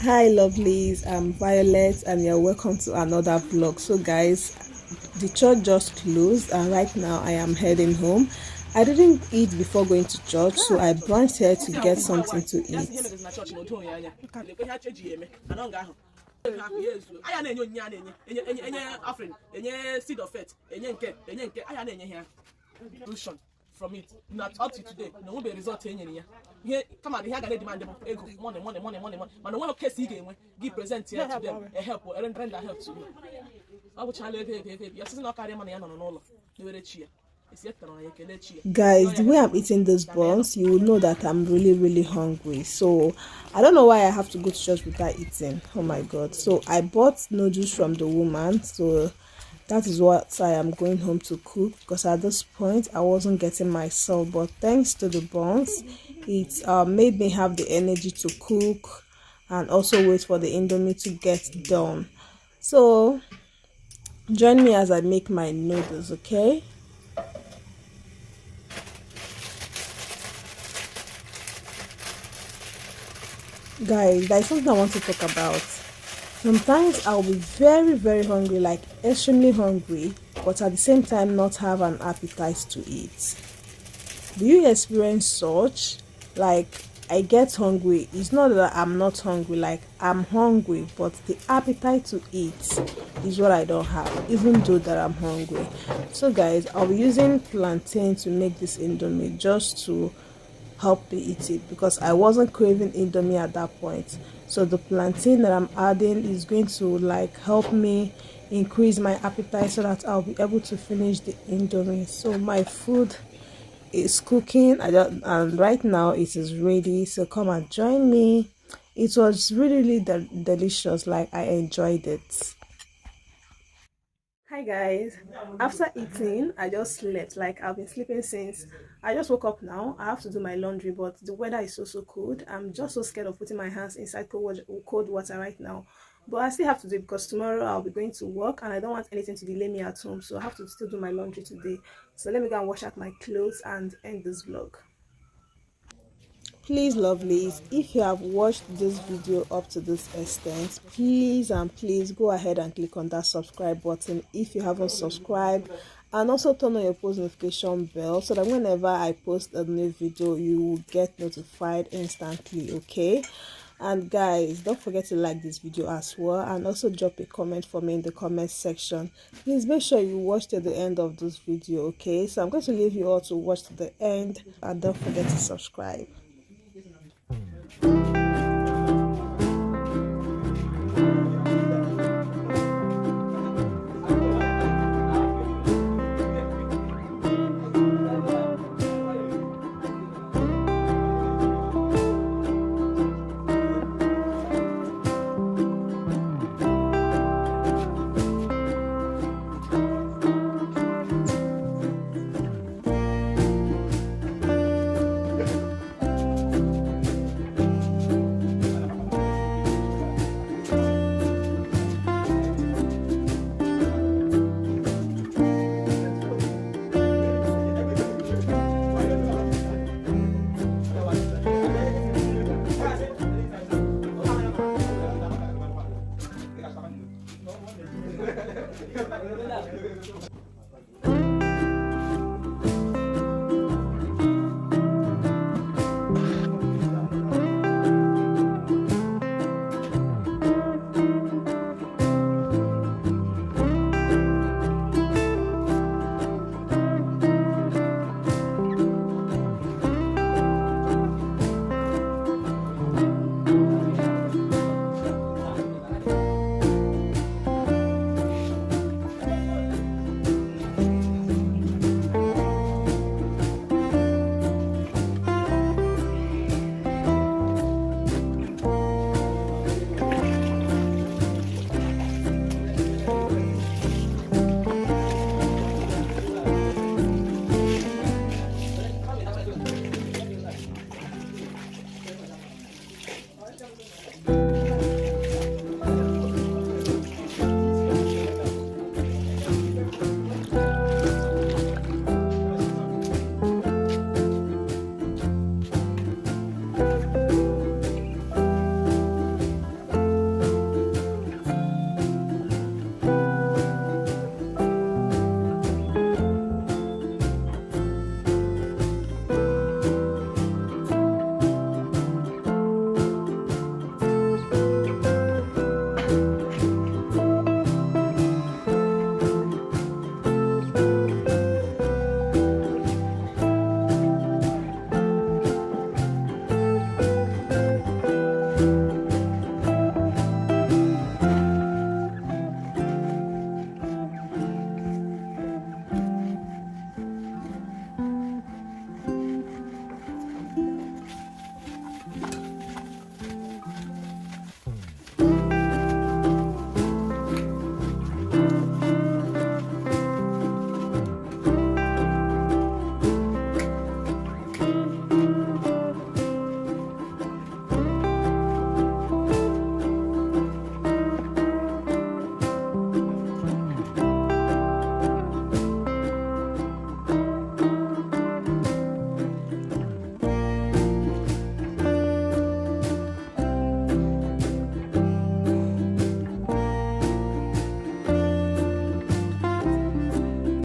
Hi lovelies, I'm Violet and you're welcome to another vlog. So guys, the church just closed and right now I am heading home. I didn't eat before going to church, so I branched here to get something to eat. From it, not up to today, no one be result in here. Come on, here can demand money. Man, one case he give present here to them, a help or render help to you. I will challenge your sister not carry money on all. You will cheer. Guys, the way I'm eating these buns, you will know that I'm really hungry. So I don't know why I have to go to church without eating. Oh my god. So I bought noodles from the woman, so that is what I am going home to cook, because at this point I wasn't getting myself, but thanks to the buns, it made me have the energy to cook and also wait for the indomie to get done. So join me as I make my noodles, okay? Guys, there's something I want to talk about. Sometimes I'll be very hungry, like extremely hungry, but at the same time not have an appetite to eat. Do you experience such? Like, I get hungry, it's not that I'm not hungry, like I'm hungry, but the appetite to eat is what I don't have, even though that I'm hungry. So guys, I'll be using plantain to make this indomie, just to help me eat it, because I wasn't craving indomie at that point. So the plantain that I'm adding is going to like help me increase my appetite so that I'll be able to finish the indomie. So my food is cooking, and right now it is ready, so come and join me. It was really delicious, like I enjoyed it. Hi guys, after eating I just slept, like I've been sleeping since. I just woke up now. I have to do my laundry, but the weather is so cold. I'm just so scared of putting my hands inside cold water right now, but I still have to do it because tomorrow I'll be going to work and I don't want anything to delay me at home, so I have to still do my laundry today. So let me go and wash out my clothes and end this vlog. Please lovelies, if you have watched this video up to this extent, please and please go ahead and click on that subscribe button if you haven't subscribed, and also turn on your post notification bell so that whenever I post a new video you will get notified instantly, okay? And guys, don't forget to like this video as well, and also drop a comment for me in the comment section. Please make sure you watch till the end of this video, okay? So I'm going to leave you all to watch to the end, and don't forget to subscribe.